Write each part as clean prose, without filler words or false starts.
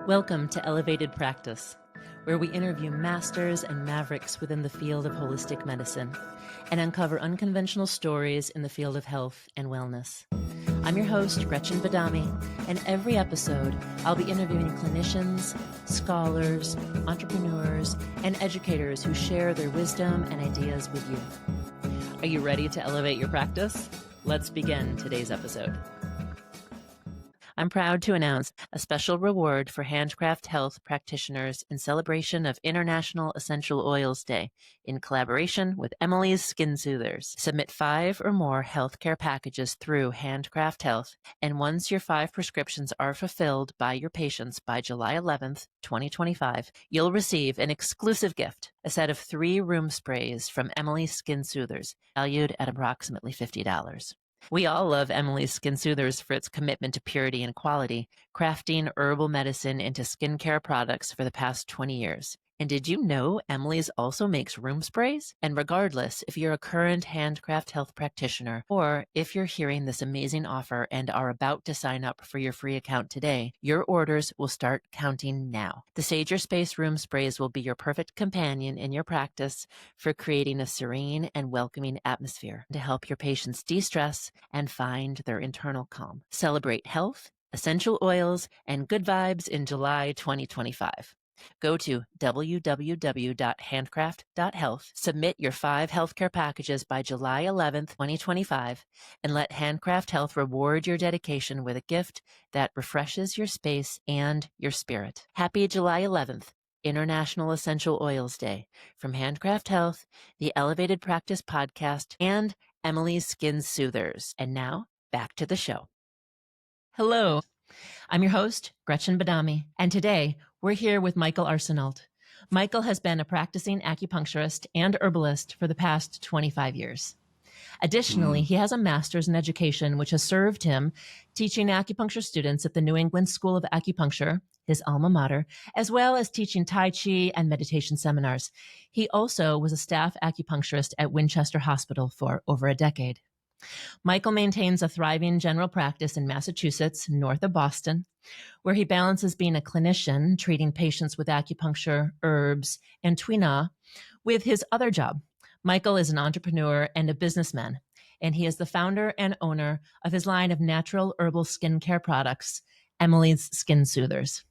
Welcome to Elevated Practice, where we interview masters and mavericks within the field of holistic medicine and uncover unconventional stories in the field of health and wellness. I'm your host, Gretchen Badami, and every episode I'll be interviewing clinicians, scholars, entrepreneurs, and educators who share their wisdom and ideas with you. Are you ready to elevate your practice? Let's begin today's episode. I'm proud to announce a special reward for Handcraft Health practitioners in celebration of International Essential Oils Day in collaboration with Emily's Skin Soothers. Submit 5 or more healthcare packages through Handcraft Health, and once your 5 prescriptions are fulfilled by your patients by July 11th, 2025, you'll receive an exclusive gift, a set of 3 room sprays from Emily's Skin Soothers, valued at approximately $50. We all love Emily's Skin Soothers for its commitment to purity and quality, crafting herbal medicine into skincare products for the past 20 years. And did you know Emily's also makes room sprays? And regardless if you're a current Handcraft Health practitioner or if you're hearing this amazing offer and are about to sign up for your free account today, your orders will start counting now. The Sage Your Space room sprays will be your perfect companion in your practice for creating a serene and welcoming atmosphere to help your patients de-stress and find their internal calm. Celebrate health, essential oils, and good vibes in July 2025. Go to www.handcraft.health, submit your 5 healthcare packages by July 11th, 2025, and let Handcraft Health reward your dedication with a gift that refreshes your space and your spirit. Happy July 11th, International Essential Oils Day, from Handcraft Health, the Elevated Practice Podcast, and Emily's Skin Soothers. And now, back to the show. Hello. I'm your host, Gretchen Badami, and today we're here with Michael Arsenault. Michael has been a practicing acupuncturist and herbalist for the past 25 years. Additionally, he has a master's in education, which has served him teaching acupuncture students at the New England School of Acupuncture, his alma mater, as well as teaching Tai Chi and meditation seminars. He also was a staff acupuncturist at Winchester Hospital for over a decade. Michael maintains a thriving general practice in Massachusetts, north of Boston, where he balances being a clinician, treating patients with acupuncture, herbs, and tuina, with his other job. Michael is an entrepreneur and a businessman, and he is the founder and owner of his line of natural herbal skincare products, Emily's Skin Soothers.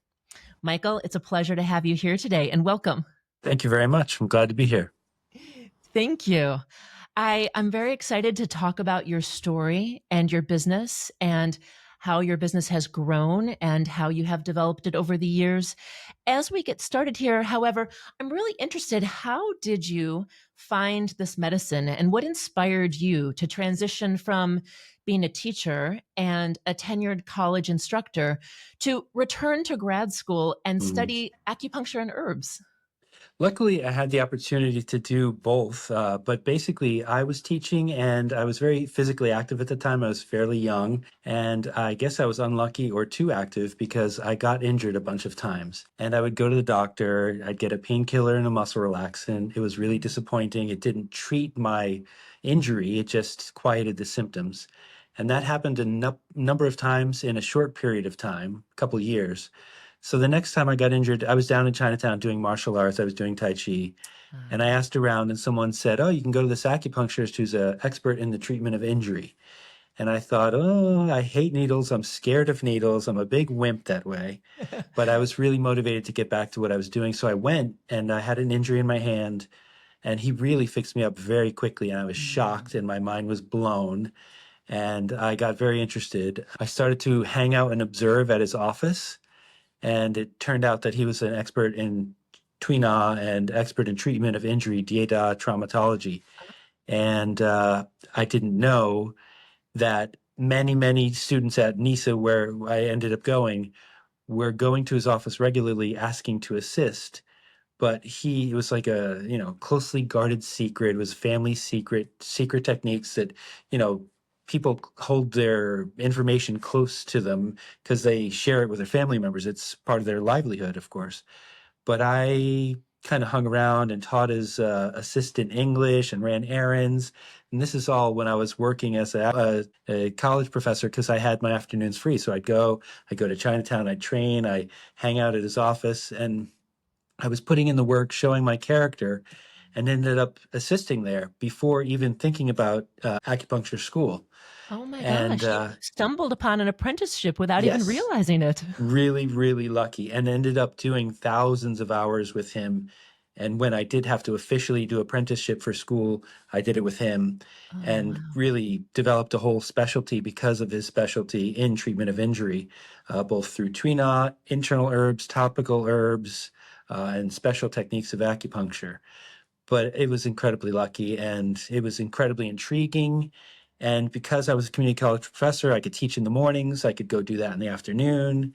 Michael, it's a pleasure to have you here today, and welcome. Thank you very much. I'm glad to be here. Thank you. I'm very excited to talk about your story and your business and how your business has grown and how you have developed it over the years. As we get started here, however, I'm really interested, how did you find this medicine and what inspired you to transition from being a teacher and a tenured college instructor to return to grad school and study acupuncture and herbs? Luckily, I had the opportunity to do both, but basically I was teaching and I was very physically active at the time. I was fairly young, and I guess I was unlucky or too active because I got injured a bunch of times. And I would go to the doctor, I'd get a painkiller and a muscle relaxant. It was really disappointing. It didn't treat my injury, it just quieted the symptoms. And that happened a number of times in a short period of time, a couple of years. So the next time I got injured, I was down in Chinatown doing martial arts. I was doing Tai Chi. And I asked around and someone said, oh, you can go to this acupuncturist who's an expert in the treatment of injury. And I thought, oh, I hate needles. I'm scared of needles. I'm a big wimp that way. But I was really motivated to get back to what I was doing. So I went and I had an injury in my hand and he really fixed me up very quickly. And I was shocked and my mind was blown. And I got very interested. I started to hang out and observe at his office. And it turned out that he was an expert in tuina and expert in treatment of injury, dieta, traumatology. And I didn't know that many students at NISA, where I ended up going, were going to his office regularly asking to assist. But it was like a, closely guarded secret. It was family secret techniques that, people hold their information close to them because they share it with their family members. It's part of their livelihood, of course. But I kind of hung around and taught his assistant English and ran errands. And this is all when I was working as a college professor because I had my afternoons free. So I'd go to Chinatown, I'd train, I hang out at his office, and I was putting in the work, showing my character, and ended up assisting there before even thinking about acupuncture school. Oh my And gosh, you stumbled upon an apprenticeship without even yes, realizing it. really, really lucky, and ended up doing thousands of hours with him. And when I did have to officially do apprenticeship for school, I did it with him Oh, and wow. really developed a whole specialty because of his specialty in treatment of injury, both through tree knot, internal herbs, topical herbs, and special techniques of acupuncture. But it was incredibly lucky and it was incredibly intriguing. And because I was a community college professor, I could teach in the mornings, I could go do that in the afternoon.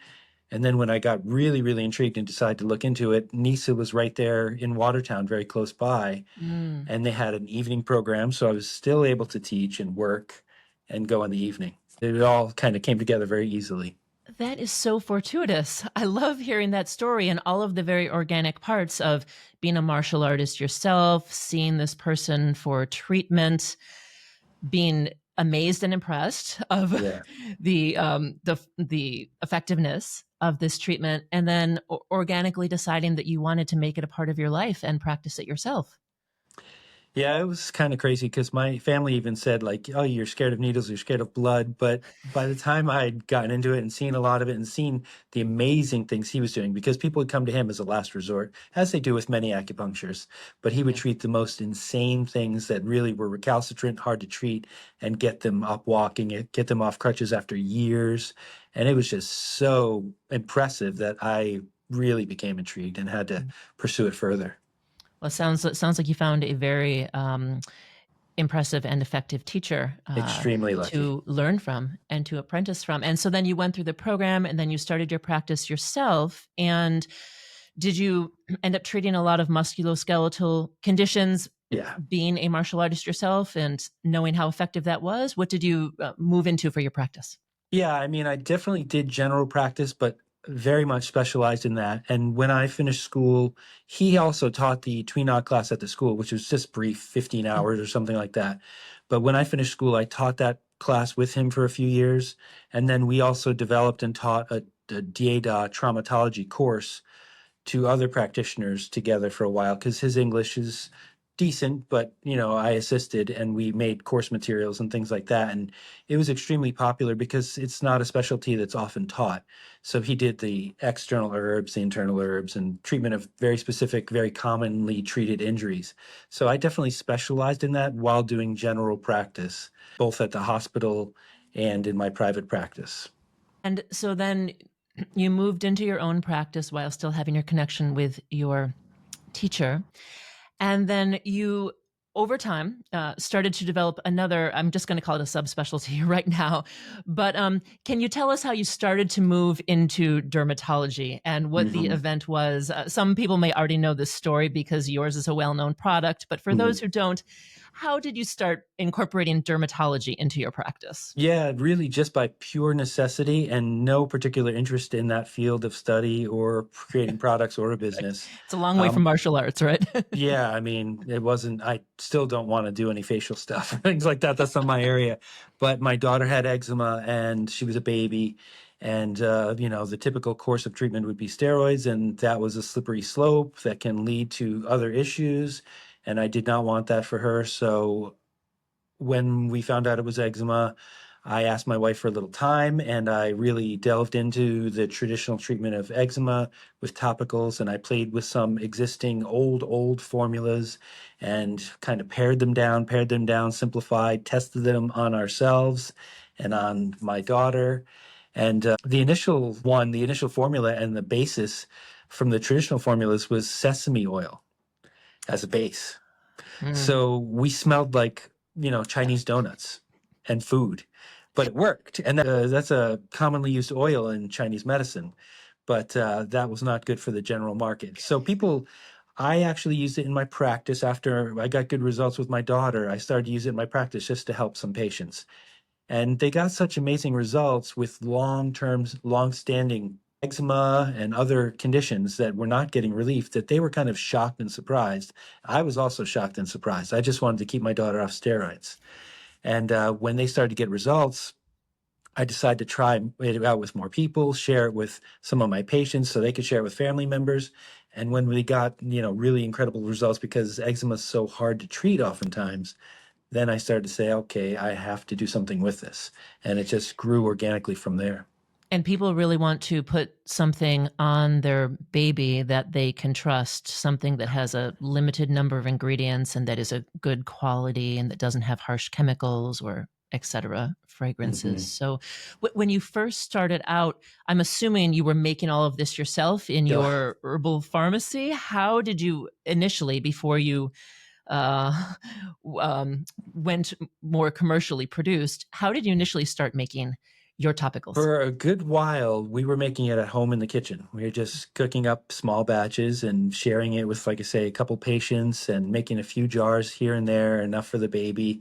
And then when I got really, really intrigued and decided to look into it, NISA was right there in Watertown, very close by. Mm. And they had an evening program. So I was still able to teach and work and go in the evening. It all kind of came together very easily. That is so fortuitous. I love hearing that story and all of the very organic parts of being a martial artist yourself, seeing this person for treatment, being amazed and impressed of Yeah. the effectiveness of this treatment, and then organically deciding that you wanted to make it a part of your life and practice it yourself. Yeah, it was kind of crazy because my family even said, like, oh, you're scared of needles, you're scared of blood. But by the time I'd gotten into it and seen a lot of it and seen the amazing things he was doing, because people would come to him as a last resort, as they do with many acupuncturists, but he would Yeah. treat the most insane things that really were recalcitrant, hard to treat, and get them up walking, get them off crutches after years. And it was just so impressive that I really became intrigued and had to pursue it further. Well, it sounds like you found a very impressive and effective teacher Extremely lucky. to learn from and to apprentice from. And so then you went through the program, and then you started your practice yourself. And did you end up treating a lot of musculoskeletal conditions, Yeah. being a martial artist yourself and knowing how effective that was? What did you move into for your practice? Yeah, I mean, I definitely did general practice, but very much specialized in that. And when I finished school, he also taught the tween knot class at the school, which was just brief, 15 Mm. hours or something like that. But when I finished school, I taught that class with him for a few years. And then we also developed and taught a DADA traumatology course to other practitioners together for a while because his English is decent, but I assisted and we made course materials and things like that. And it was extremely popular because it's not a specialty that's often taught. So he did the external herbs, the internal herbs, and treatment of very specific, very commonly treated injuries. So I definitely specialized in that while doing general practice, both at the hospital and in my private practice. And so then you moved into your own practice while still having your connection with your teacher. And then you, over time, started to develop another, I'm just going to call it a subspecialty right now. But can you tell us how you started to move into dermatology and what the Mhm. event was? Some people may already know this story because yours is a well known product. But for those Mhm. who don't, how did you start incorporating dermatology into your practice? Yeah, really just by pure necessity and no particular interest in that field of study or creating products or a Right. business. It's a long way from Um, martial arts, right? yeah, I mean, it wasn't, I still don't want to do any facial stuff, things like that. That's not my area. But my daughter had eczema and she was a baby. And, the typical course of treatment would be steroids. And that was a slippery slope that can lead to other issues. And I did not want that for her. So when we found out it was eczema, I asked my wife for a little time and I really delved into the traditional treatment of eczema with topicals. And I played with some existing old formulas and kind of pared them down, simplified, tested them on ourselves and on my daughter. And the initial formula and the basis from the traditional formulas was sesame oil as a base. Mm. So we smelled like, Chinese donuts and food, but it worked. And that's a commonly used oil in Chinese medicine, but that was not good for the general market. So I actually used it in my practice after I got good results with my daughter. I started to use it in my practice just to help some patients. And they got such amazing results with long-term, long-standing eczema and other conditions that were not getting relief, that they were kind of shocked and surprised. I was also shocked and surprised. I just wanted to keep my daughter off steroids. And when they started to get results, I decided to try it out with more people, share it with some of my patients so they could share it with family members. And when we got, really incredible results, because eczema is so hard to treat oftentimes, then I started to say, okay, I have to do something with this. And it just grew organically from there. And people really want to put something on their baby that they can trust, something that has a limited number of ingredients and that is a good quality and that doesn't have harsh chemicals or etc. fragrances. Mm-hmm. So when you first started out, I'm assuming you were making all of this yourself in your herbal pharmacy. How did you initially, before you uh, went more commercially produced, how did you initially start making your topicals? For a good while, we were making it at home in the kitchen. We were just cooking up small batches and sharing it with, like I say, a couple patients and making a few jars here and there, enough for the baby.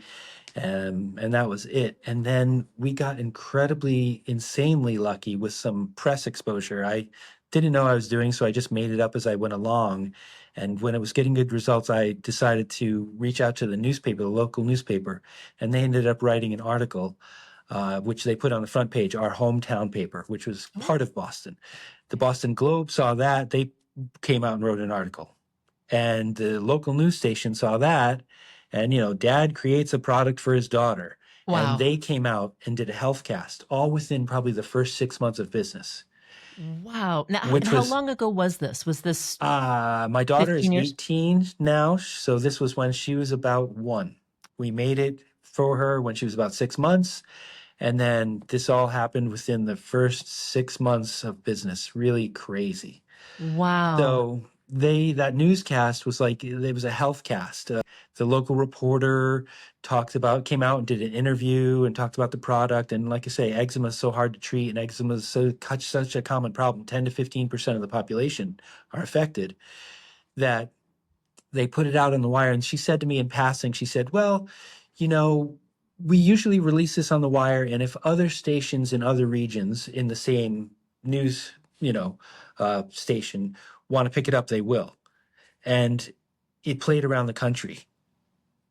And that was it. And then we got incredibly, insanely lucky with some press exposure. I didn't know what I was doing, so I just made it up as I went along. And when it was getting good results, I decided to reach out to the newspaper, the local newspaper, and they ended up writing an article, which they put on the front page, our hometown paper, which was part of Boston. The Boston Globe saw that. They came out and wrote an article. And the local news station saw that. And, dad creates a product for his daughter. Wow. And they came out and did a health cast, all within probably the first 6 months of business. Wow. Now, Which how long ago was this? Was this my daughter is 15 years? 18 now, so this was when she was about 1. We made it for her when she was about 6 months. And then this all happened within the first 6 months of business. Really crazy. Wow. So that newscast was like, it was a health cast. The local reporter came out and did an interview and talked about the product. And like I say, eczema is so hard to treat, and eczema is such a common problem. 10 to 15% of the population are affected, that they put it out on the wire. And she said to me in passing, she said, well, we usually release this on the wire, and if other stations in other regions in the same news, station want to pick it up, they will. And it played around the country.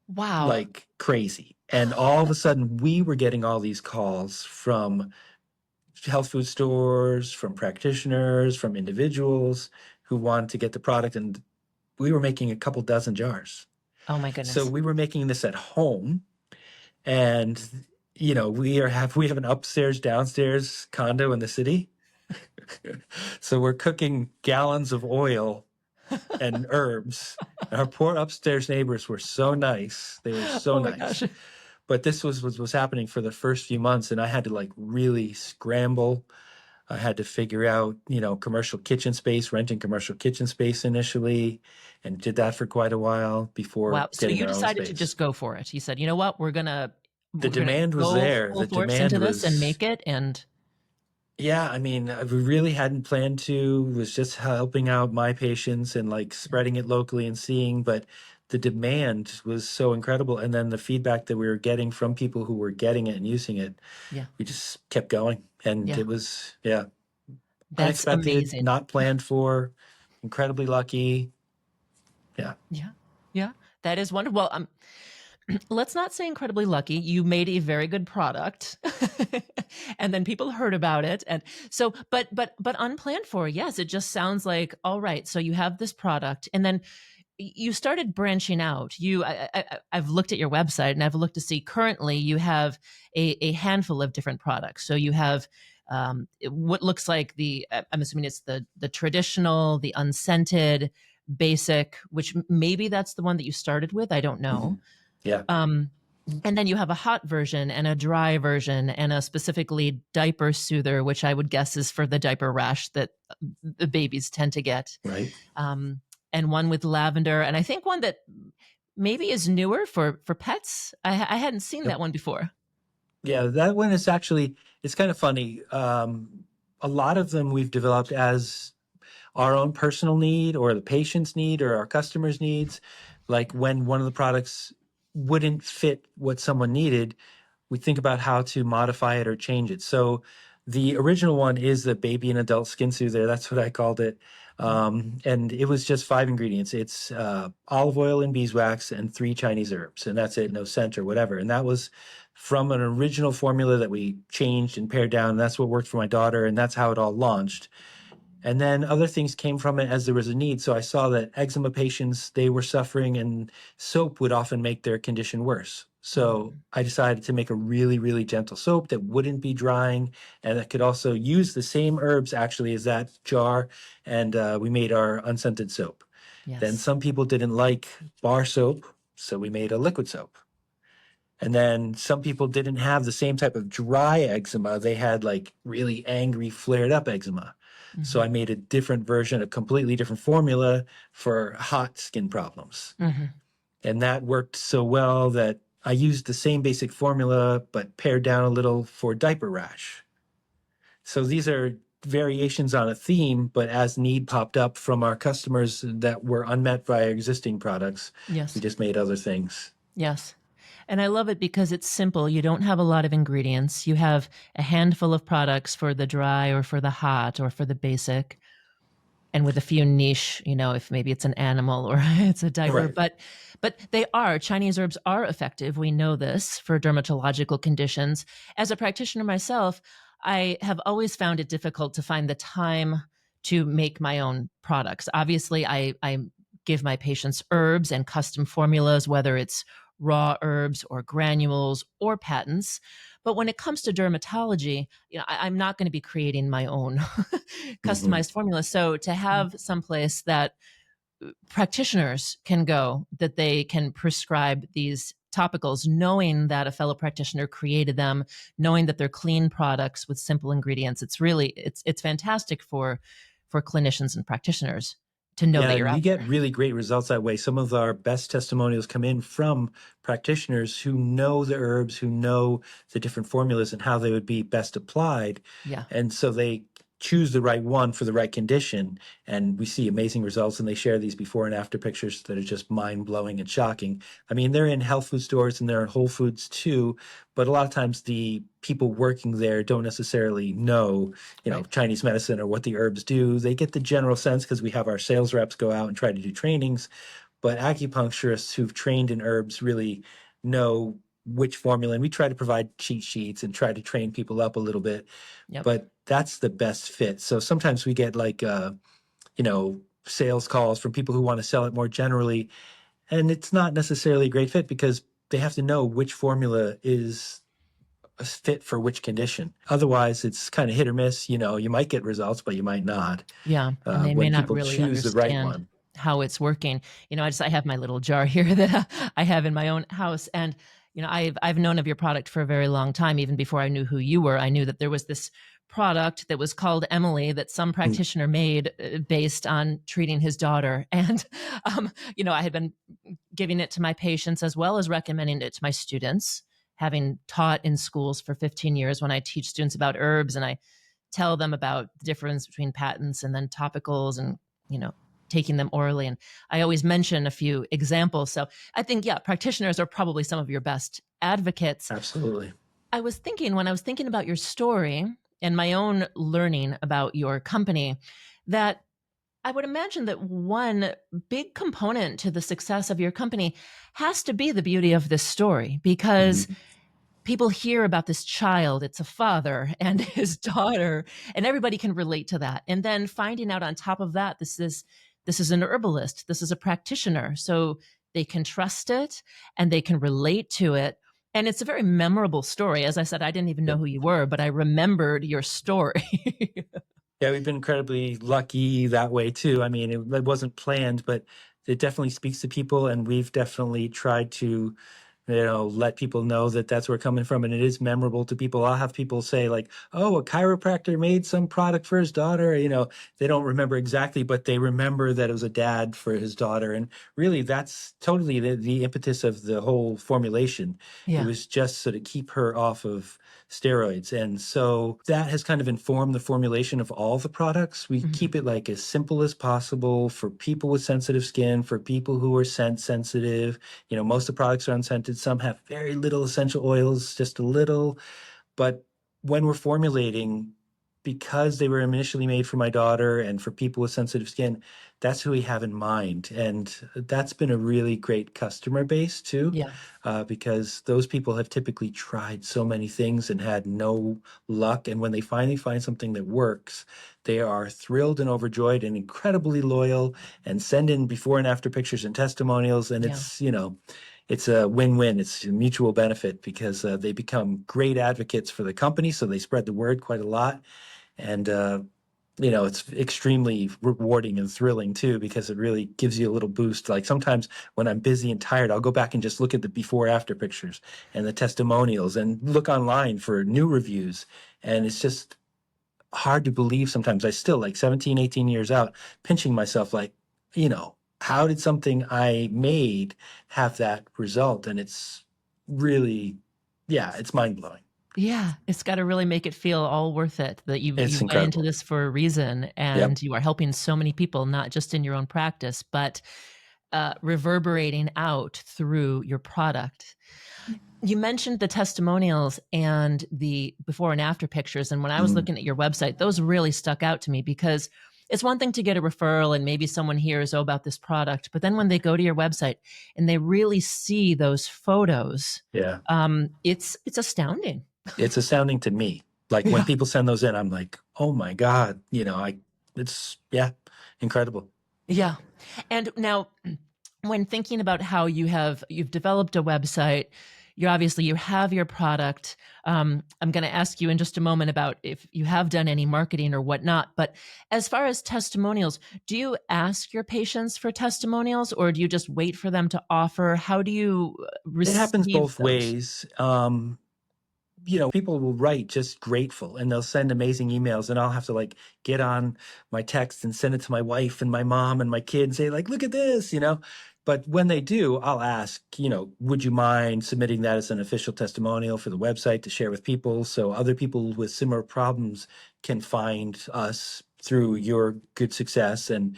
Wow. Like crazy. And all of a sudden, we were getting all these calls from health food stores, from practitioners, from individuals who wanted to get the product. And we were making a couple dozen jars. Oh my goodness. So we were making this at home. And, we have an upstairs, downstairs condo in the city. So we're cooking gallons of oil and herbs. Our poor upstairs neighbors were so nice. They were so nice. Gosh. But this was happening for the first few months, and I had to really scramble. I had to figure out, commercial kitchen space, renting commercial kitchen space initially, and did that for quite a while before Wow. So getting you our own decided to space. just go for it. You said, you know what, The demand was there. Full The force demand into this and was, make it. And yeah, I mean, we really hadn't planned to. It was just helping out my patients and spreading it locally and seeing, but the demand was so incredible. And then the feedback that we were getting from people who were getting it and using it, yeah, we just kept going. And Yeah. it was, That's unexpected, amazing. not planned for, incredibly lucky. Yeah. Yeah. Yeah. That is wonderful. Well, let's not say incredibly lucky. You made a very good product and then people heard about it. And so, but unplanned for, yes, it just sounds like, all right. So you have this product and then you started branching out. I've looked at your website and I've looked to see currently you have a handful of different products. So you have what looks like I'm assuming it's the traditional, the unscented, basic, which maybe that's the one that you started with. I don't know. Mm-hmm. Yeah. And then you have a hot version and a dry version and a specifically diaper soother, which I would guess is for the diaper rash that the babies tend to get. Right. And one with lavender. And I think one that maybe is newer for pets. I hadn't seen that one before. Yeah, that one is actually, it's kind of funny. A lot of them we've developed as our own personal need or the patient's need or our customers' needs. Like when one of the products wouldn't fit what someone needed, we think about how to modify it or change it. So The original one is the baby and adult skin soother. That's what I called it. Mm. And it was just 5 ingredients. It's olive oil and beeswax and 3 Chinese herbs, and that's it, no scent or whatever. And that was from an original formula that we changed and pared down. And that's what worked for my daughter, and that's how it all launched. And then other things came from it as there was a need. So I saw that eczema patients, they were suffering, and soap would often make their condition worse. So Mm. I decided to make a really, really gentle soap that wouldn't be drying and that could also use the same herbs actually as that jar. And we made our unscented soap. Then Yes. some people didn't like bar soap, so we made a liquid soap. And then some people didn't have the same type of dry eczema. They had like really angry, flared up eczema. So Hmm. I made a different version, a completely different formula for hot skin problems. Hmm. And that worked so well that I used the same basic formula, but pared down a little for diaper rash. So these are variations on a theme, but as need popped up from our customers that were unmet by existing products, we Yes. just made other things. Yes. And I love it because it's simple. You don't have a lot of ingredients. You have a handful of products for the dry or for the hot or for the basic, and with a few niche, if maybe it's an animal or it's a diaper, Right. but Chinese herbs are effective. We know this for dermatological conditions. As a practitioner myself, I have always found it difficult to find the time to make my own products. Obviously, I give my patients herbs and custom formulas, whether it's raw herbs or granules or patents. But when it comes to dermatology, I'm not going to be creating my own Mhm. customized formula. So to have someplace that practitioners can go, that they can prescribe these topicals, knowing that a fellow practitioner created them, knowing that they're clean products with simple ingredients, it's fantastic for clinicians and practitioners to know Yeah, that you're and we out get there. really great results that way. Some of our best testimonials come in from practitioners who know the herbs, who know the different formulas and how they would be best applied. Yeah. And so they choose the right one for the right condition. And we see amazing results. And they share these before and after pictures that are just mind blowing and shocking. I mean, they're in health food stores and they're in Whole Foods too. But a lot of times the people working there don't necessarily know Right. Chinese medicine or what the herbs do. They get the general sense because we have our sales reps go out and try to do trainings, but acupuncturists who've trained in herbs really know which formula. And we try to provide cheat sheets and try to train people up a little bit, Yep. but that's the best fit. So sometimes we get like, sales calls from people who want to sell it more generally. And it's not necessarily a great fit because they have to know which formula is a fit for which condition. Otherwise, it's kind of hit or miss. You might get results, but you might not Yeah, and they may when not people really choose the right understand one. how it's working. I have my little jar here that I have in my own house, and I've known of your product for a very long time. Even before I knew who you were, I knew that there was this product that was called Emily that some Mm. practitioner made based on treating his daughter, and I had been giving it to my patients as well as recommending it to my students. Having taught in schools for 15 years, when I teach students about herbs and I tell them about the difference between patents and then topicals and, you know, taking them orally. And I always mention a few examples. So I think, yeah, practitioners are probably some of your best advocates. Absolutely. I was thinking, when I was thinking about your story and my own learning about your company, that I would imagine that one big component to the success of your company has to be the beauty of this story, because Mhm. people hear about this child, it's a father and his daughter, and everybody can relate to that. And then finding out on top of that, this is an herbalist, this is a practitioner, so they can trust it and they can relate to it. And it's a very memorable story. As I said, I didn't even know Yep. who you were, but I remembered your story. Yeah, we've been incredibly lucky that way too. I mean, it wasn't planned, but it definitely speaks to people, and we've definitely tried to let people know that that's where we're coming from. And it is memorable to people. I'll have people say like, oh, a chiropractor made some product for his daughter. They don't remember exactly, but they remember that it was a dad for his daughter. And really that's totally the impetus of the whole formulation. It Yeah. was just so to keep her off of steroids. And so that has kind of informed the formulation of all the products. We Mhm. keep it like as simple as possible for people with sensitive skin, for people who are scent sensitive. Most of the products are unscented. Some have very little essential oils, just a little. But when we're formulating, because they were initially made for my daughter and for people with sensitive skin, that's who we have in mind. And that's been a really great customer base too, Yeah. because those people have typically tried so many things and had no luck. And when they finally find something that works, they are thrilled and overjoyed and incredibly loyal and send in before and after pictures and testimonials. And Yeah. it's, it's a win-win. It's a mutual benefit because they become great advocates for the company. So they spread the word quite a lot. And, it's extremely rewarding and thrilling too, because it really gives you a little boost. Like sometimes when I'm busy and tired, I'll go back and just look at the before after pictures and the testimonials and look online for new reviews. And it's just hard to believe sometimes. I still, like 17, 18 years out, pinching myself like, how did something I made have that result? And it's really, yeah, it's mind blowing. Yeah, it's got to really make it feel all worth it that It's you went into incredible. this for a reason, Yep. and you are helping so many people, not just in your own practice, but reverberating out through your product. You mentioned the testimonials and the before and after pictures. And when I was Mm, looking at your website, those really stuck out to me because it's one thing to get a referral and maybe someone hears about this product, but then when they go to your website and they really see those photos, yeah. it's astounding. It's astounding to me. Like when Yeah. people send those in, I'm like, oh my God, it's, yeah, incredible. Yeah. And now when thinking about how you've developed a website, you have your product. I'm going to ask you in just a moment about if you have done any marketing or whatnot. But as far as testimonials, do you ask your patients for testimonials, or do you just wait for them to offer? How do you It happens receive both those? ways. People will write just grateful and they'll send amazing emails and I'll have to like get on my text and send it to my wife and my mom and my kid and say like, look at this. But when they do, I'll ask, would you mind submitting that as an official testimonial for the website to share with people so other people with similar problems can find us through your good success? And,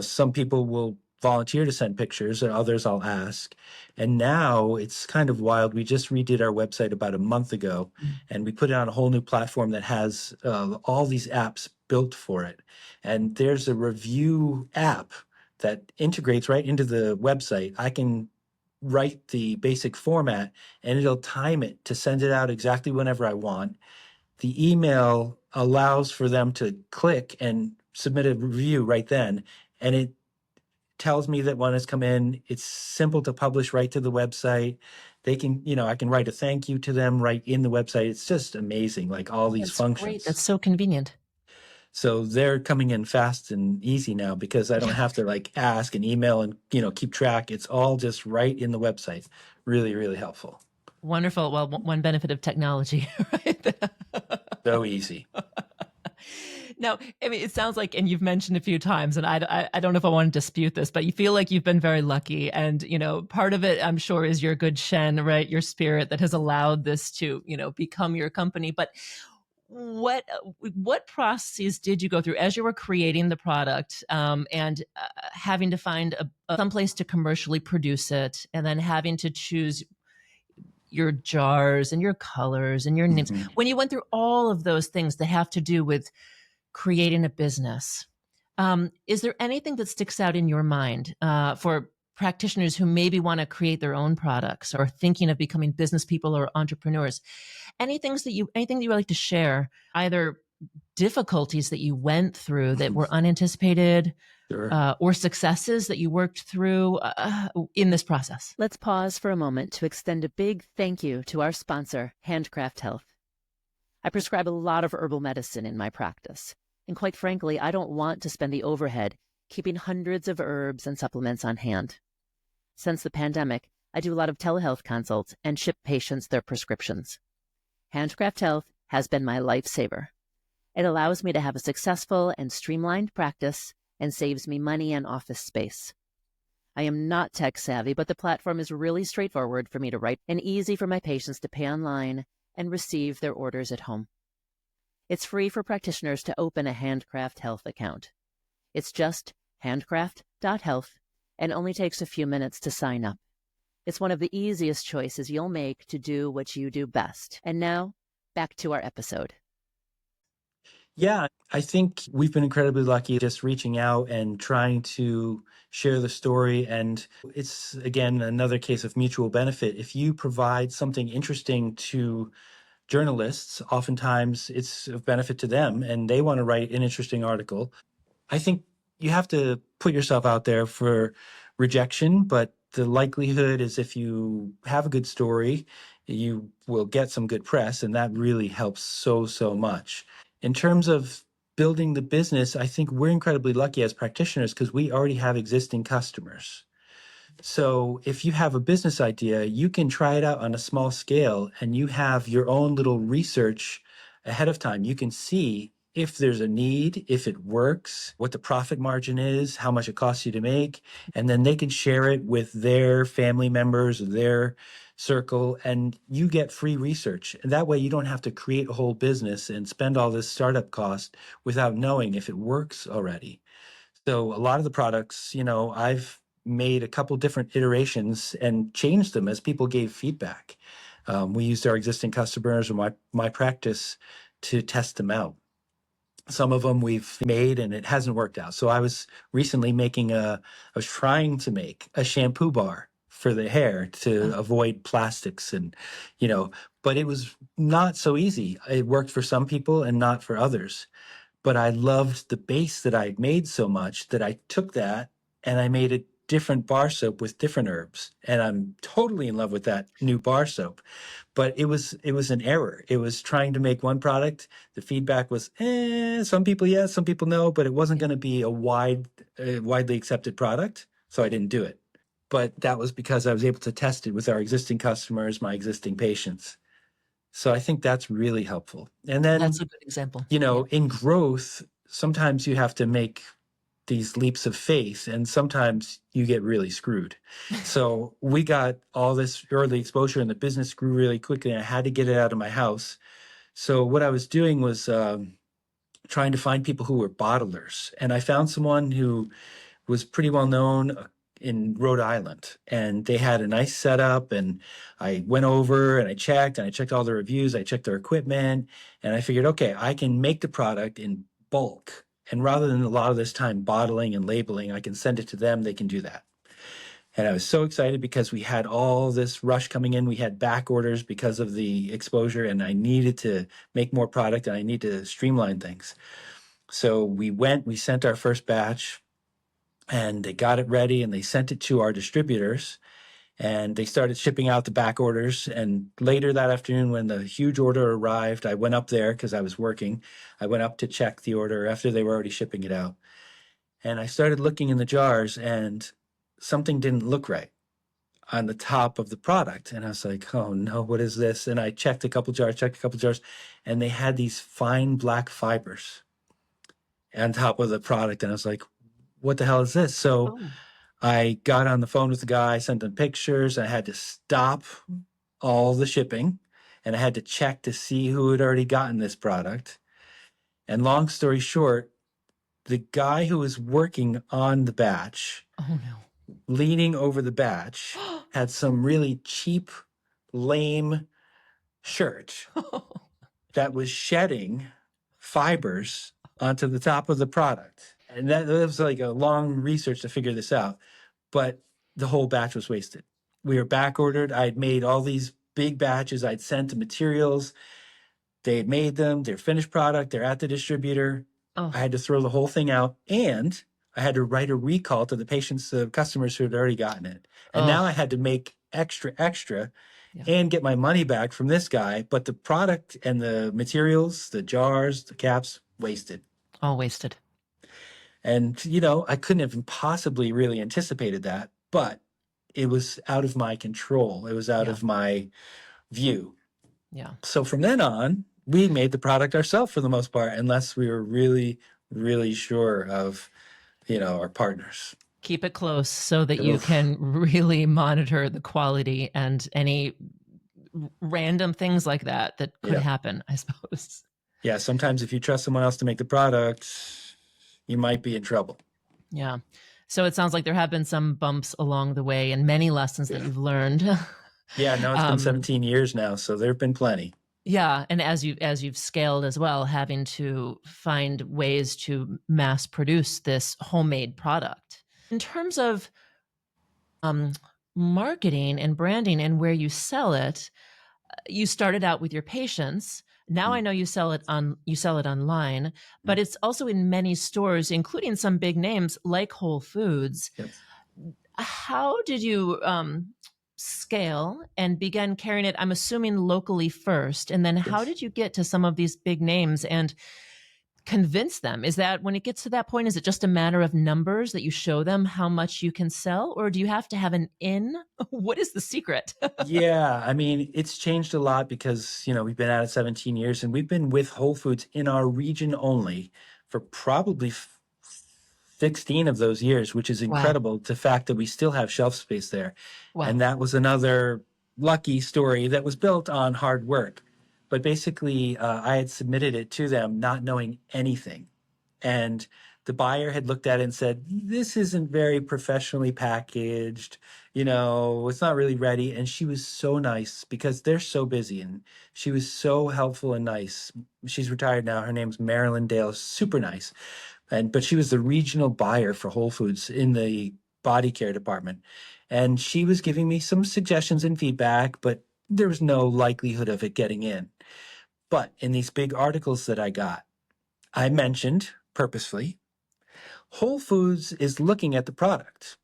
some people will volunteer to send pictures and others I'll ask. And now it's kind of wild. We just redid our website about a month ago, and we put it on a whole new platform that has all these apps built for it. And there's a review app that integrates right into the website. I can write the basic format and it'll time it to send it out exactly whenever I want. The email allows for them to click and submit a review right then. And it tells me that one has come in. It's simple to publish right to the website. They can, I can write a thank you to them right in the website. It's just amazing, like all these That's great. functions. That's so convenient. So they're coming in fast and easy now because I don't Yeah. have to like ask and email and, keep track. It's all just right in the website. Really, really helpful. Wonderful. Well, one benefit of technology, right? So easy. Now, I mean, it sounds like, and you've mentioned a few times, and I don't know if I want to dispute this, but you feel like you've been very lucky. And, part of it, I'm sure, is your good Shen, right? Your spirit that has allowed this to, become your company. But what processes did you go through as you were creating the product, and having to find some place to commercially produce it, and then having to choose your jars and your colors and your names? Mhm. When you went through all of those things that have to do with creating a business, is there anything that sticks out in your mind for practitioners who maybe want to create their own products or thinking of becoming business people or entrepreneurs? Anything that you would like to share, either difficulties that you went through that were unanticipated, Sure. or successes that you worked through in this process? Let's pause for a moment to extend a big thank you to our sponsor, Handcraft Health. I prescribe a lot of herbal medicine in my practice, and quite frankly, I don't want to spend the overhead keeping hundreds of herbs and supplements on hand. Since the pandemic, I do a lot of telehealth consults and ship patients their prescriptions. Handcraft Health has been my lifesaver. It allows me to have a successful and streamlined practice and saves me money and office space. I am not tech savvy, but the platform is really straightforward for me to write and easy for my patients to pay online and receive their orders at home. It's free for practitioners to open a Handcraft Health account. It's just handcraft.health and only takes a few minutes to sign up. It's one of the easiest choices you'll make to do what you do best. And now, back to our episode. Yeah, I think we've been incredibly lucky just reaching out and trying to share the story. And it's, again, another case of mutual benefit. If you provide something interesting to journalists, oftentimes it's of benefit to them and they want to write an interesting article. I think you have to put yourself out there for rejection, but the likelihood is if you have a good story, you will get some good press, and that really helps so much. In terms of building the business, I think we're incredibly lucky as practitioners because we already have existing customers. So if you have a business idea, you can try it out on a small scale and you have your own little research ahead of time. You can see if there's a need, if it works, what the profit margin is, how much it costs you to make, and then they can share it with their family members, their circle, and you get free research. And that way you don't have to create a whole business and spend all this startup cost without knowing if it works already. So a lot of the products, I've made a couple different iterations and changed them as people gave feedback. We used our existing customers or my practice to test them out. Some of them we've made and it hasn't worked out. So I was recently I was trying to make a shampoo bar for the hair to avoid plastics but it was not so easy. It worked for some people and not for others. But I loved the base that I had made so much that I took that and I made a different bar soap with different herbs. And I'm totally in love with that new bar soap. But it was an error. It was trying to make one product. The feedback was, some people yes, some people no, but it wasn't going to be a widely accepted product. So I didn't do it. But that was because I was able to test it with our existing customers, my existing patients. So I think that's really helpful. And then That's a good example. in growth, sometimes you have to make these leaps of faith and sometimes you get really screwed. So we got all this early exposure and the business grew really quickly and I had to get it out of my house. So what I was doing was trying to find people who were bottlers. And I found someone who was pretty well known in Rhode Island, and they had a nice setup. And I went over and I checked all the reviews. I checked their equipment and I figured, okay, I can make the product in bulk. And rather than a lot of this time bottling and labeling, I can send it to them. They can do that. And I was so excited because we had all this rush coming in. We had back orders because of the exposure and I needed to make more product and I need to streamline things. So we sent our first batch and they got it ready and they sent it to our distributors and they started shipping out the back orders. And later that afternoon, when the huge order arrived, I went up there because I was working. I went up to check the order after they were already shipping it out. And I started looking in the jars and something didn't look right on the top of the product. And I was like, oh no, what is this? And I checked a couple jars, and they had these fine black fibers on top of the product. And I was like, what the hell is this? So I got on the phone with the guy, sent him pictures. I had to stop all the shipping and I had to check to see who had already gotten this product. And long story short, the guy who was working on the batch, leaning over the batch, had some really cheap, lame shirt that was shedding fibers onto the top of the product. And that was like a long research to figure this out. But the whole batch was wasted. We were back ordered. I'd made all these big batches. I'd sent the materials. They had made them. They're finished product. They're at the distributor. I had to throw the whole thing out. And I had to write a recall to the patients, the customers who had already gotten it. And now I had to make extra and get my money back from this guy. But the product and the materials, the jars, the caps, wasted. All wasted. And, I couldn't have possibly really anticipated that, but it was out of my control. It was out of my view. Yeah. So from then on, we made the product ourselves for the most part, unless we were really, really sure of, our partners. Keep it close so that you can really monitor the quality and any random things like that could happen, I suppose. Yeah. Sometimes if you trust someone else to make the product, you might be in trouble. Yeah. So it sounds like there have been some bumps along the way and many lessons that you've learned. Yeah, no, it's been 17 years now, so there have been plenty. Yeah, and as you've scaled as well, having to find ways to mass produce this homemade product. In terms of um, marketing and branding and where you sell it, you started out with your patients. Now I Mm, know you sell it online, mm, but it's also in many stores, including some big names like Whole Foods. yes, How did you scale and begin carrying it? I'm assuming locally first, and then how yes. did you get to some of these big names and convince them? Is that when it gets to that point, is it just a matter of numbers that you show them how much you can sell, or do you have to have an in? What is the secret? Yeah, I mean, it's changed a lot because, we've been at it 17 years and we've been with Whole Foods in our region only for probably 16 of those years, which is Wow. incredible. The fact that we still have shelf space there. Wow. And that was another lucky story that was built on hard work. But basically, I had submitted it to them not knowing anything. And the buyer had looked at it and said, "This isn't very professionally packaged. It's not really ready." And she was so nice because they're so busy. And she was so helpful and nice. She's retired now. Her name's Marilyn Dale, super nice. But she was the regional buyer for Whole Foods in the body care department. And she was giving me some suggestions and feedback, but there was no likelihood of it getting in. But in these big articles that I got, I mentioned purposefully Whole Foods is looking at the product,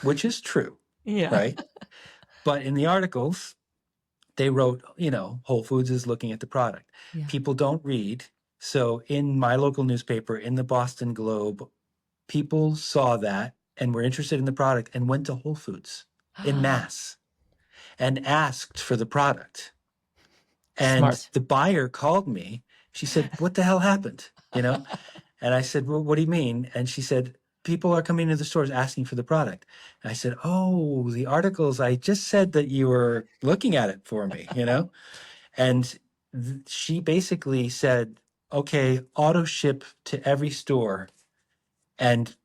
which is true, Yeah. right? But in the articles, they wrote, Whole Foods is looking at the product. Yeah. People don't read. So in my local newspaper, in the Boston Globe, people saw that and were interested in the product and went to Whole Foods in mass and asked for the product. And Smart. the buyer called me. She said, "What the hell happened?" And I said, "Well, what do you mean?" And she said, "People are coming to the stores asking for the product." And I said, "Oh, the articles, I just said that you were looking at it for me." And she basically said, "Okay, auto ship to every store." And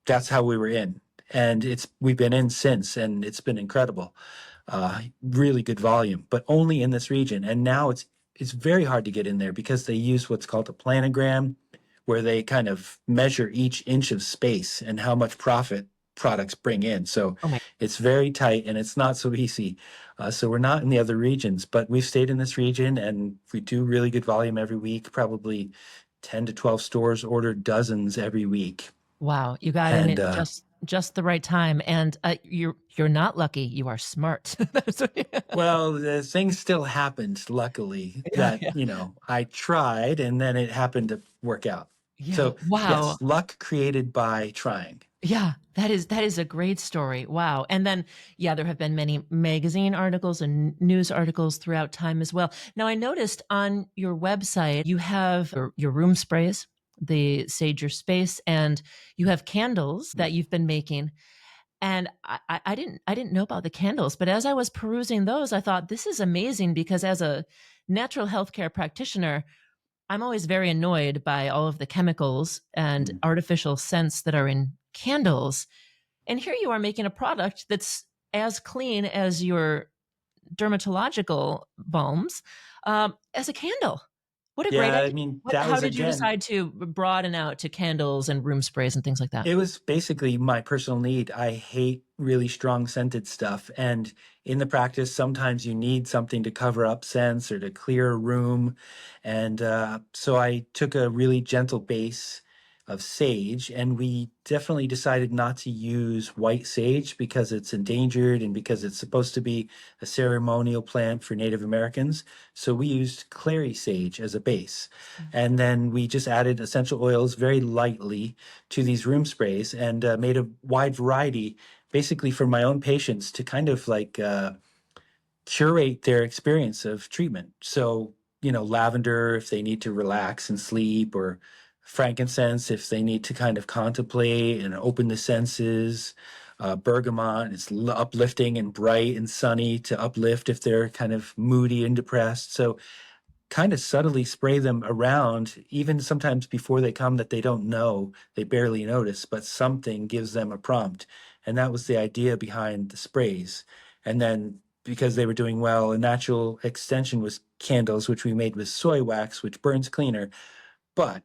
that's how we were in. And we've been in since, and it's been incredible. Really good volume, but only in this region. And now it's very hard to get in there because they use what's called a planogram, where they kind of measure each inch of space and how much profit products bring in. So Oh my. it's very tight and it's not so easy. So we're not in the other regions, but we've stayed in this region and we do really good volume every week, probably 10 to 12 stores order dozens every week. Wow, you got in And it just the right time, and you're not lucky. You are smart. That's what- well, the things still happened, luckily, yeah, that, yeah, I tried and then it happened to work out. yeah. So, Wow. yes, luck created by trying. Yeah, that is a great story. Wow. And then, yeah, there have been many magazine articles and news articles throughout time as well. Now, I noticed on your website you have your room sprays, the Sage Your Space, and you have candles that you've been making. And I didn't know about the candles, but as I was perusing those, I thought this is amazing because as a natural healthcare practitioner, I'm always very annoyed by all of the chemicals and Mm. artificial scents that are in candles. And here you are making a product that's as clean as your dermatological balms, as a candle. What a great Yeah, I idea. mean, that How was did you again, decide to broaden out to candles and room sprays and things like that? it was basically my personal need. I hate really strong scented stuff. And in the practice, sometimes you need something to cover up scents or to clear a room. And so I took a really gentle base of sage, and we definitely decided not to use white sage because it's endangered and because it's supposed to be a ceremonial plant for Native Americans. So we used clary sage as a base. And then we just added essential oils very lightly to these room sprays and made a wide variety basically for my own patients to kind of like curate their experience of treatment. So, lavender if they need to relax and sleep, or frankincense if they need to kind of contemplate and open the senses. Bergamot is uplifting and bright and sunny to uplift if they're kind of moody and depressed. So kind of subtly spray them around, even sometimes before they come that they don't know, they barely notice, but something gives them a prompt. And that was the idea behind the sprays. And then because they were doing well. A natural extension was candles, which we made with soy wax, which burns cleaner. But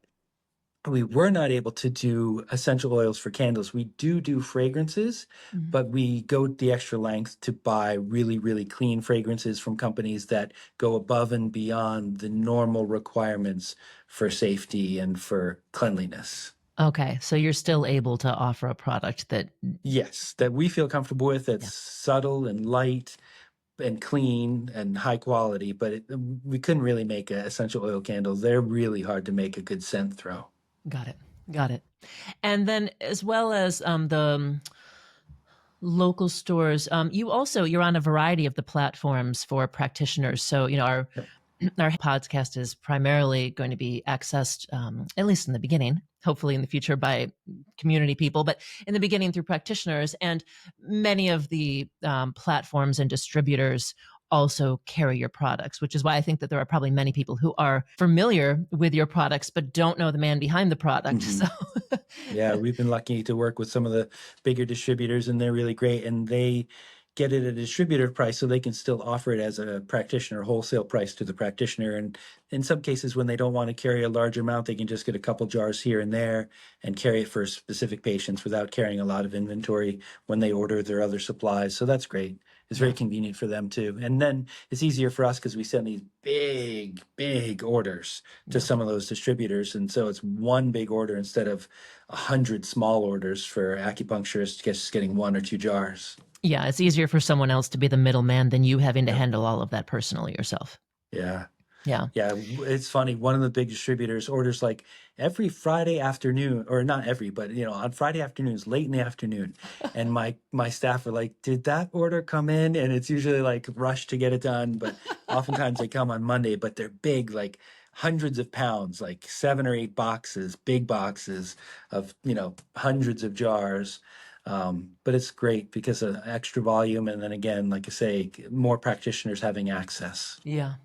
we were not able to do essential oils for candles. We do fragrances, but we go the extra length to buy really, really clean fragrances from companies that go above and beyond the normal requirements for safety and for cleanliness. Okay, so you're still able to offer a product that, Yes, that we feel comfortable with, that's Yeah. subtle and light and clean and high quality, but we couldn't really make essential oil candles. They're really hard to make a good scent throw. got it, got it. And then as well as the local stores, you're on a variety of the platforms for practitioners. So, our podcast is primarily going to be accessed, at least in the beginning, hopefully in the future by community people, but in the beginning through practitioners. And many of the platforms and distributors also carry your products, which is why I think that there are probably many people who are familiar with your products, but don't know the man behind the product. So Yeah, we've been lucky to work with some of the bigger distributors, and they're really great. And they get it at a distributor price, so they can still offer it as a practitioner wholesale price to the practitioner. And in some cases, when they don't want to carry a large amount, they can just get a couple jars here and there and carry it for specific patients without carrying a lot of inventory when they order their other supplies. So that's great. It's very convenient for them too. And then it's easier for us because we send these big orders to some of those distributors. And so it's one big order instead of 100 small orders for acupuncturists just getting 1 or 2 jars. yeah, it's easier for someone else to be the middleman than you having to handle all of that personally yourself. Yeah. Yeah. Yeah, it's funny. One of the big distributors orders like every Friday afternoon, or not every, but on Friday afternoons, late in the afternoon. And my staff are like, "Did that order come in?" And it's usually like rush to get it done, but oftentimes they come on Monday. But they're big, like hundreds of pounds, like 7 or 8 boxes, big boxes of hundreds of jars. But it's great because of extra volume, and then again, like I say, more practitioners having access. Yeah.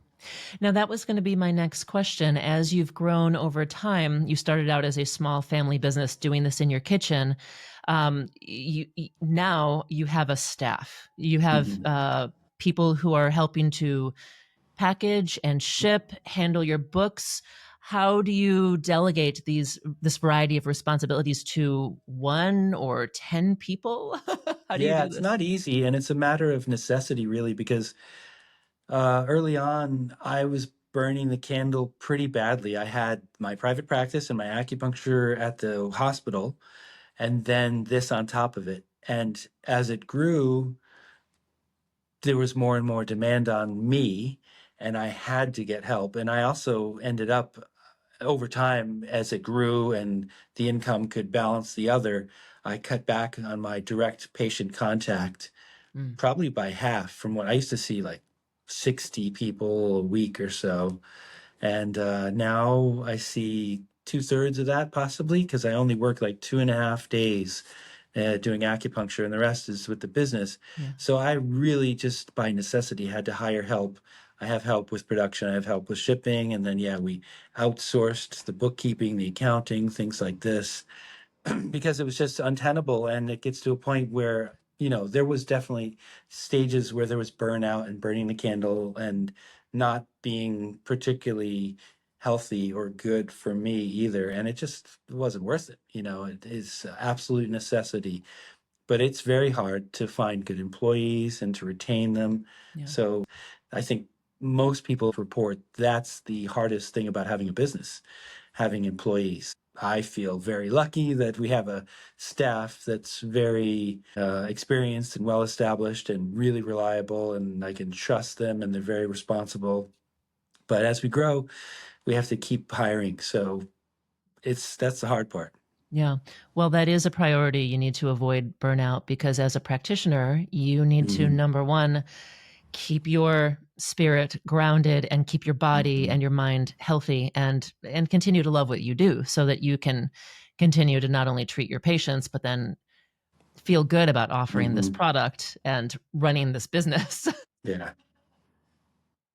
Now, that was going to be my next question. As you've grown over time, you started out as a small family business doing this in your kitchen. Now you have a staff. You have people who are helping to package and ship, handle your books. How do you delegate this variety of responsibilities to 1 or 10 people? How do you Yeah, do it's this? not easy, and it's a matter of necessity, really, because early on, I was burning the candle pretty badly. I had my private practice and my acupuncture at the hospital, and then this on top of it. And as it grew, there was more and more demand on me, and I had to get help. And I also ended up over time, as it grew and the income could balance the other, I cut back on my direct patient contact Mm. probably by half from what I used to see, like 60 people a week or so. And now I see 2/3 of that possibly because I only work like 2.5 days doing acupuncture, and the rest is with the business. Yeah. So I really just by necessity had to hire help. I have help with production, I have help with shipping, and then we outsourced the bookkeeping, the accounting, things like this because it was just untenable. And it gets to a point where there was definitely stages where there was burnout and burning the candle and not being particularly healthy or good for me either, and it just wasn't worth it. It is absolute necessity, but it's very hard to find good employees and to retain them. Yeah. So I think most people report that's the hardest thing about having a business, having employees. I feel very lucky that we have a staff that's very experienced and well established and really reliable, and I can trust them, and they're very responsible. But as we grow, we have to keep hiring. So that's the hard part. Yeah. Well, that is a priority. You need to avoid burnout because as a practitioner, you need to, number one, keep your spirit grounded and keep your body and your mind healthy and continue to love what you do so that you can continue to not only treat your patients, but then feel good about offering this product and running this business. Yeah.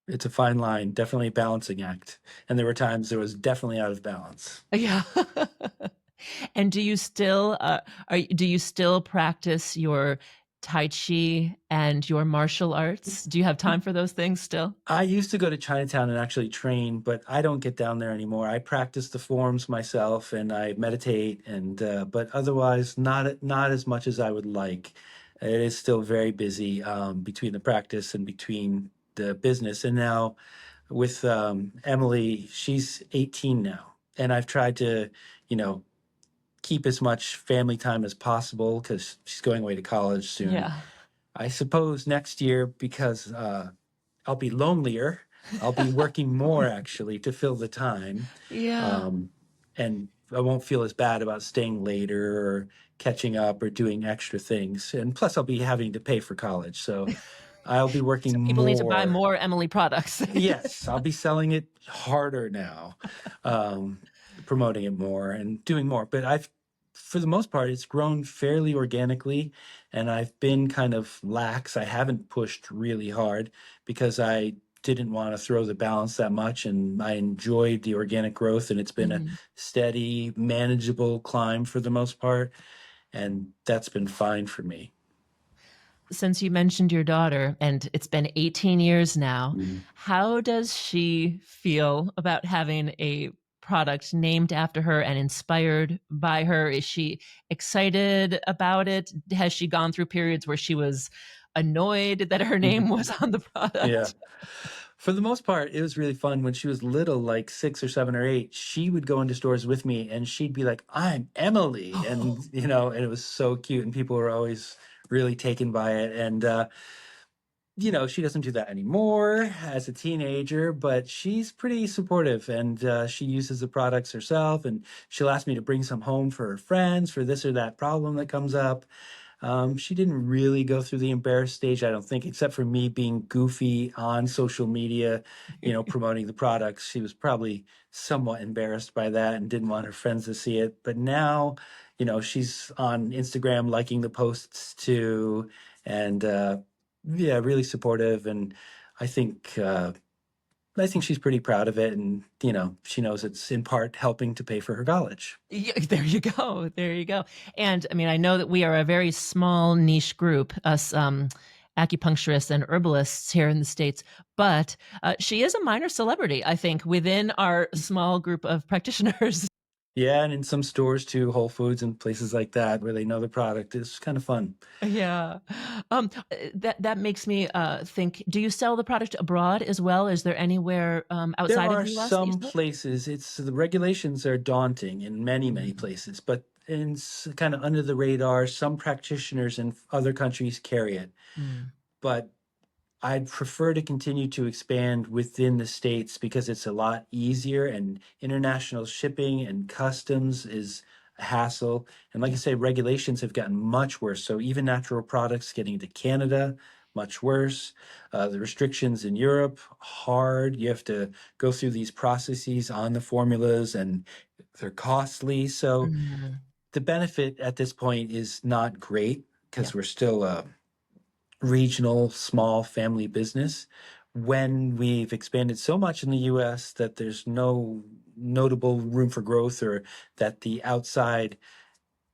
It's a fine line, definitely a balancing act. And there were times it was definitely out of balance. Yeah. And do you still practice your Tai Chi and your martial arts? Do you have time for those things still? I used to go to Chinatown and actually train, but I don't get down there anymore. I practice the forms myself and I meditate, and but otherwise, not as much as I would like. It is still very busy between the practice and between the business. And now with Emily, she's 18 now, and I've tried to, you know, keep as much family time as possible because she's going away to college soon. Yeah. I suppose next year, because I'll be lonelier. I'll be working more actually to fill the time. Yeah. And I won't feel as bad about staying later or catching up or doing extra things. And plus, I'll be having to pay for college. So I'll be So working people need to buy more. more Emily products. Yes, I'll be selling it harder now, um, promoting it more and doing more. But for the most part, it's grown fairly organically, and I've been kind of lax. I haven't pushed really hard because I didn't want to throw the balance that much, and I enjoyed the organic growth, and it's been a Mhm. steady, manageable climb for the most part, and that's been fine for me. Since you mentioned your daughter, and it's been 18 years now, Mhm. how does she feel about having a product named after her and inspired by her? Is she excited about it? Has she gone through periods where she was annoyed that her name was on the Yeah. product? For the most part, it was really fun. When she was little, like 6 or 7 or 8, she would go into stores with me and she'd be like, "I'm Emily." And, and it was so cute. And people were always really taken by it. And, she doesn't do that anymore as a teenager, but she's pretty supportive and she uses the products herself. And she'll ask me to bring some home for her friends for this or that problem that comes up. She didn't really go through the embarrassed stage, I don't think, except for me being goofy on social media, promoting the products. She was probably somewhat embarrassed by that and didn't want her friends to see it. But now, she's on Instagram liking the posts too, and yeah, really supportive. And I think I think she's pretty proud of it, and she knows it's in part helping to pay for her college. Yeah, there you go. There you go. And I mean, I know that we are a very small niche group, us acupuncturists and herbalists here in the States, but she is a minor celebrity, I think, within our small group of practitioners. Yeah, and in some stores too, Whole Foods and places like that where they know the product. It's kind of fun. Yeah. That makes me think, do you sell the product abroad as well? Is there anywhere There outside of are the US that you some sell it? places, it's the regulations are daunting in many, many Mhm. places, but in kind of under the radar, some practitioners in other countries carry it. Mm. But I'd prefer to continue to expand within the States because it's a lot easier, and international shipping and customs is a hassle. And like I Yeah. say, regulations have gotten much worse. So even natural products getting to Canada, much worse. The restrictions in Europe, hard. You have to go through these processes on the formulas and they're costly. So Mhm. the benefit at this point is not great Yeah. because we're still regional, small family business. When we've expanded so much in the US that there's no notable room for growth, or that the outside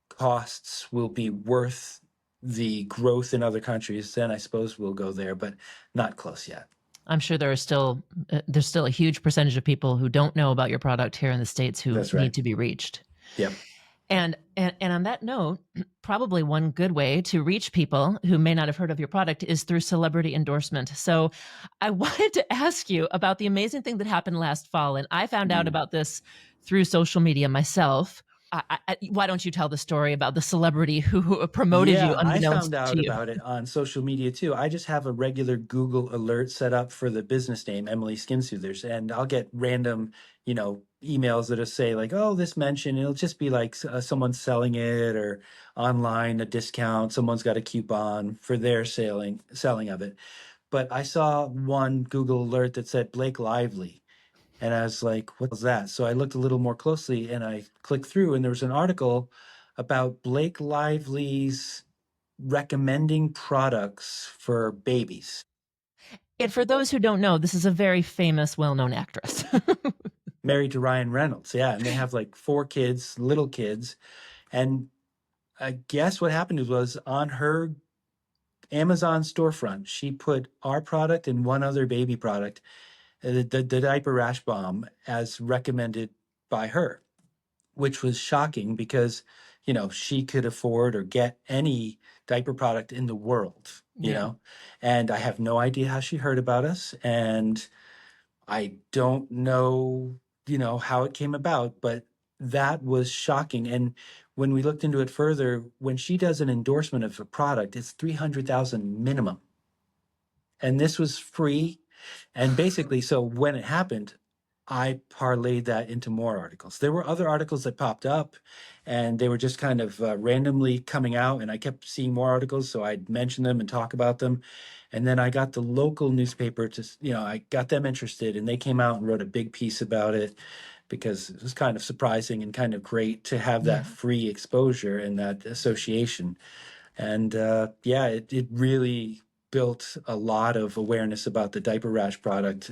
costs will be worth the growth in other countries, then I suppose we'll go there, but not close yet. I'm sure there's still a huge percentage of people who don't know about your product here in the States who That's right. need to be reached. Yep. And on that note, probably one good way to reach people who may not have heard of your product is through celebrity endorsement. So I wanted to ask you about the amazing thing that happened last fall. And I found out Mm. about this through social media myself. Why don't you tell the story about the celebrity who promoted you Yeah, I unbeknownst found out to you? about it on social media too. I just have a regular Google alert set up for the business name, Emily Skin Soothers, and I'll get random, emails that'll say like, "Oh, this mention." It'll just be like someone selling it, or online a discount. Someone's got a coupon for their selling of it. But I saw one Google alert that said Blake Lively, and I was like, what was that? So I looked a little more closely and I clicked through, and there was an article about Blake Lively's recommending products for babies. And for those who don't know, this is a very famous, well-known actress. Married to Ryan Reynolds. Yeah. And they have like 4 kids, little kids. And I guess what happened was on her Amazon storefront. She put our product and one other baby product, the diaper rash balm, as recommended by her, which was shocking because, she could afford or get any diaper product in the world, Yeah. and I have no idea how she heard about us. And I don't know, how it came about, but that was shocking. And when we looked into it further, when she does an endorsement of a product, it's 300,000 minimum. And this was free. And basically, so when it happened, I parlayed that into more articles. There were other articles that popped up, and they were just kind of randomly coming out, and I kept seeing more articles, so I'd mention them and talk about them. And then I got the local newspaper to, I got them interested, and they came out and wrote a big piece about it, because it was kind of surprising and kind of great to have that Yeah. free exposure and that association. And yeah, it really built a lot of awareness about the diaper rash product.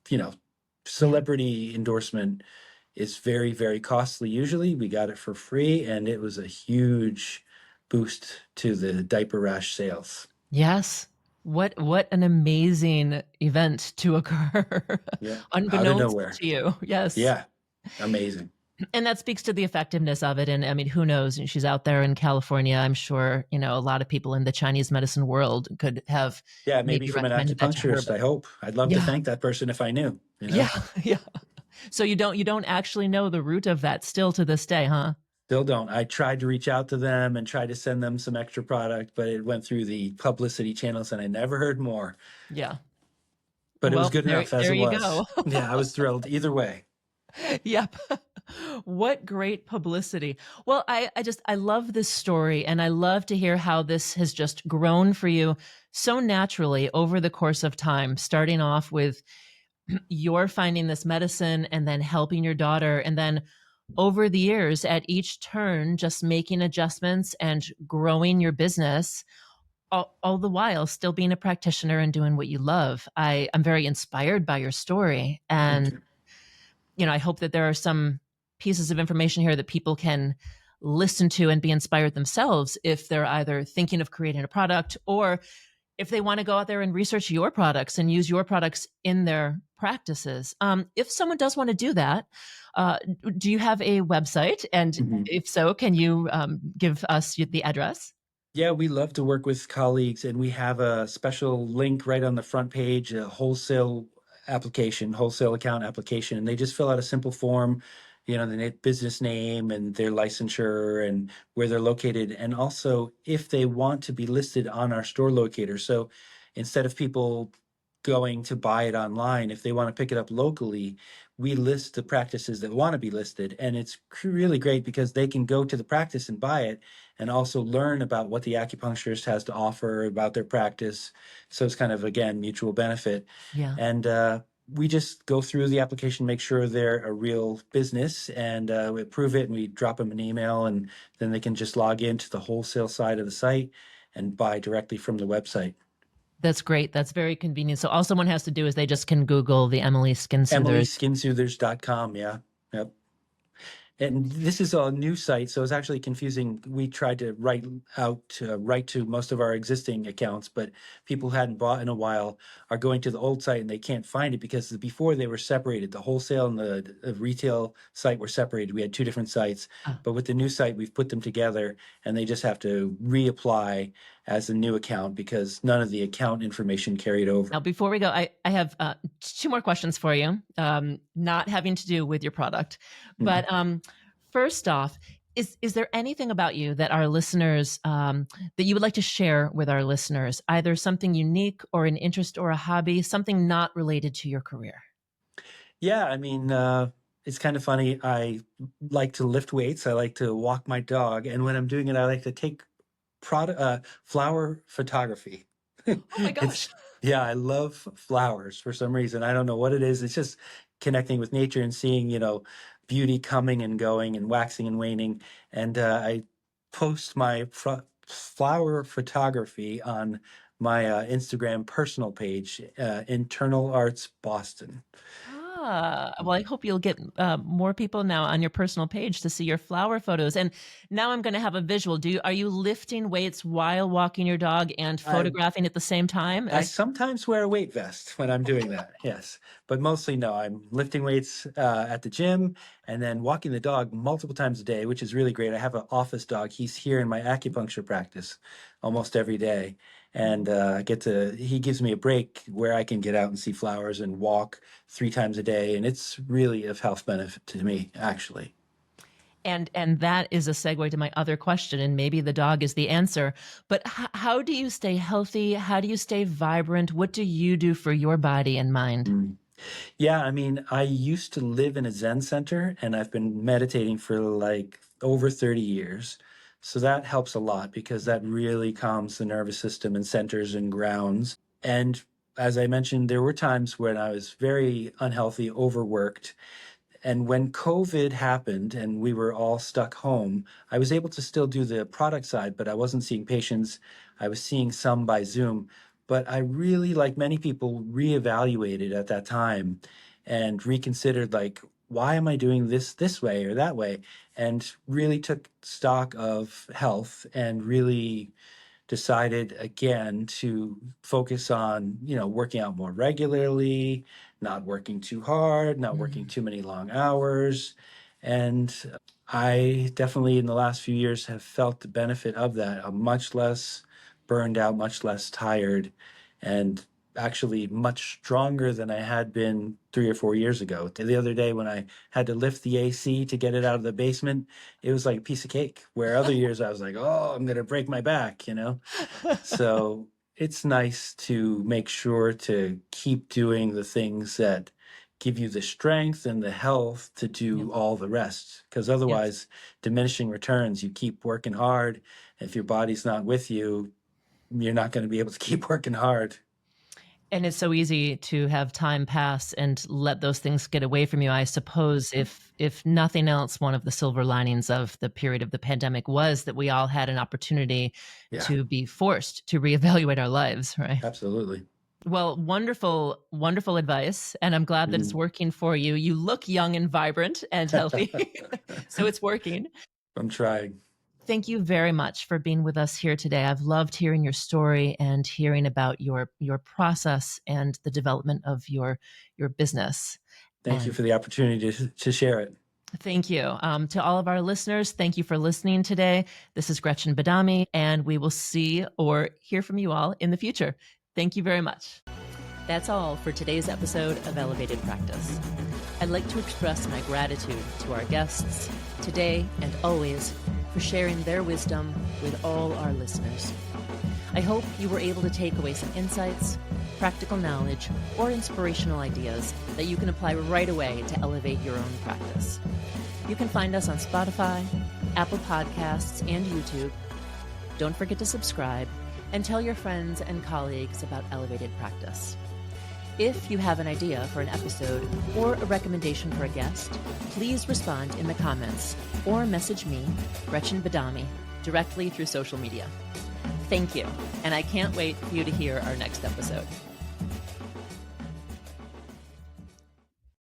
You know, Yeah. Celebrity endorsement is very, very costly. Usually we got it for free, and it was a huge boost to the diaper rash sales. Yes. What an amazing event to occur, Yeah, out of unbeknownst nowhere. to you. Yes. Yeah, amazing. And that speaks to the effectiveness of it. And I mean, who knows? She's out there in California. I'm sure, a lot of people in the Chinese medicine world could have Yeah, maybe maybe from an recommended that to her. acupuncturist, But I hope. I'd love to yeah, thank that person if I knew, yeah, yeah. So you don't actually know the root of that still to this day, huh? Still don't. I tried to reach out to them and try to send them some extra product, but it went through the publicity channels and I never heard more. Yeah. But it was Well, good there enough as there it you was. go. Yeah, I was thrilled either way. Yep. What great publicity. Well, I love this story, and I love to hear how this has just grown for you so naturally over the course of time, starting off with your finding this medicine and then helping your daughter, and then over the years at each turn just making adjustments and growing your business, all the while still being a practitioner and doing what you love. I'm very inspired by your story, Thank and you. I hope that there are some pieces of information here that people can listen to and be inspired themselves if they're either thinking of creating a product, or if they want to go out there and research your products and use your products in their practices. If someone does want to do that, do you have a website? And Mhm. if so, can you give us the address? Yeah, we love to work with colleagues, and we have a special link right on the front page, a wholesale account application, and they just fill out a simple form, the business name and their licensure and where they're located, and also if they want to be listed on our store locator. So instead of people going to buy it online, if they want to pick it up locally, we list the practices that want to be listed, and it's really great because they can go to the practice and buy it and also learn about what the acupuncturist has to offer about their practice. So it's kind of, again, mutual benefit. Yeah. And we just go through the application, make sure they're a real business, and we approve it, and we drop them an email, and then they can just log into the wholesale side of the site and buy directly from the website. That's great. That's very convenient. So all someone has to do is they just can Google the Emily Skin Soothers. EmilySkinSoothers.com. Yeah. Yep. And this is a new site, so it's actually confusing. We tried to write to most of our existing accounts, but people who hadn't bought in a while are going to the old site and they can't find it because before they were separated. The wholesale and the retail site were separated. We had two different sites, Ah. but with the new site, we've put them together, and they just have to reapply as a new account because none of the account information carried over. Now, before we go, I have two more questions for you, not having to do with your product. But first off, is there anything about you that our listeners, that you would like to share with our listeners, either something unique or an interest or a hobby, something not related to your career? Yeah, I mean, it's kind of funny. I like to lift weights. I like to walk my dog, and when I'm doing it, I like to take flower photography. Oh my It's gosh. yeah, I love flowers for some reason. I don't know what it is. It's just connecting with nature and seeing, beauty coming and going and waxing and waning. And I post my flower photography on my Instagram personal page, Internal Arts Boston. Well, I hope you'll get more people now on your personal page to see your flower photos. And now I'm going to have a visual. Are you lifting weights while walking your dog and I photographing at the same time? I sometimes wear a weight vest when I'm doing that, yes. But mostly, no, I'm lifting weights at the gym and then walking the dog multiple times a day, which is really great. I have an office dog. He's here in my acupuncture practice almost every day. And he gives me a break where I can get out and see flowers and walk 3 times a day. And it's really of health benefit to me, actually. And that is a segue to my other question, and maybe the dog is the answer. But how do you stay healthy? How do you stay vibrant? What do you do for your body and mind? Mm. Yeah, I mean, I used to live in a Zen center and I've been meditating for like over 30 years. So that helps a lot because that really calms the nervous system and centers and grounds. And as I mentioned, there were times when I was very unhealthy, overworked. And when COVID happened and we were all stuck home, I was able to still do the product side, but I wasn't seeing patients. I was seeing some by Zoom. But I really, like many people, reevaluated at that time and reconsidered, like, why am I doing this way or that way? And really took stock of health and really decided again to focus on, working out more regularly, not working too hard, not working too many long hours. And I definitely in the last few years have felt the benefit of that. I'm much less burned out, much less tired, and actually much stronger than I had been 3 or 4 years ago. The other day when I had to lift the AC to get it out of the basement, it was like a piece of cake, where other years I was like, oh, I'm going to break my back. So it's nice to make sure to keep doing the things that give you the strength and the health to do all the rest, because otherwise diminishing returns. You keep working hard. If your body's not with you, you're not going to be able to keep working hard. And it's so easy to have time pass and let those things get away from you. I suppose if nothing else, one of the silver linings of the period of the pandemic was that we all had an opportunity to be forced to reevaluate our lives, right? Absolutely. Well, wonderful, wonderful advice. And I'm glad that it's working for you. You look young and vibrant and healthy. So it's working. I'm trying. Thank you very much for being with us here today. I've loved hearing your story and hearing about your process and the development of your business. Thank you for the opportunity to share it. Thank you. To all of our listeners, thank you for listening today. This is Gretchen Badami, and we will see or hear from you all in the future. Thank you very much. That's all for today's episode of Elevated Practice. I'd like to express my gratitude to our guests today and always for sharing their wisdom with all our listeners. I hope you were able to take away some insights, practical knowledge, or inspirational ideas that you can apply right away to elevate your own practice. You can find us on Spotify, Apple Podcasts, and YouTube. Don't forget to subscribe and tell your friends and colleagues about Elevated Practice. If you have an idea for an episode or a recommendation for a guest, please respond in the comments or message me, Gretchen Badami, directly through social media. Thank you, and I can't wait for you to hear our next episode.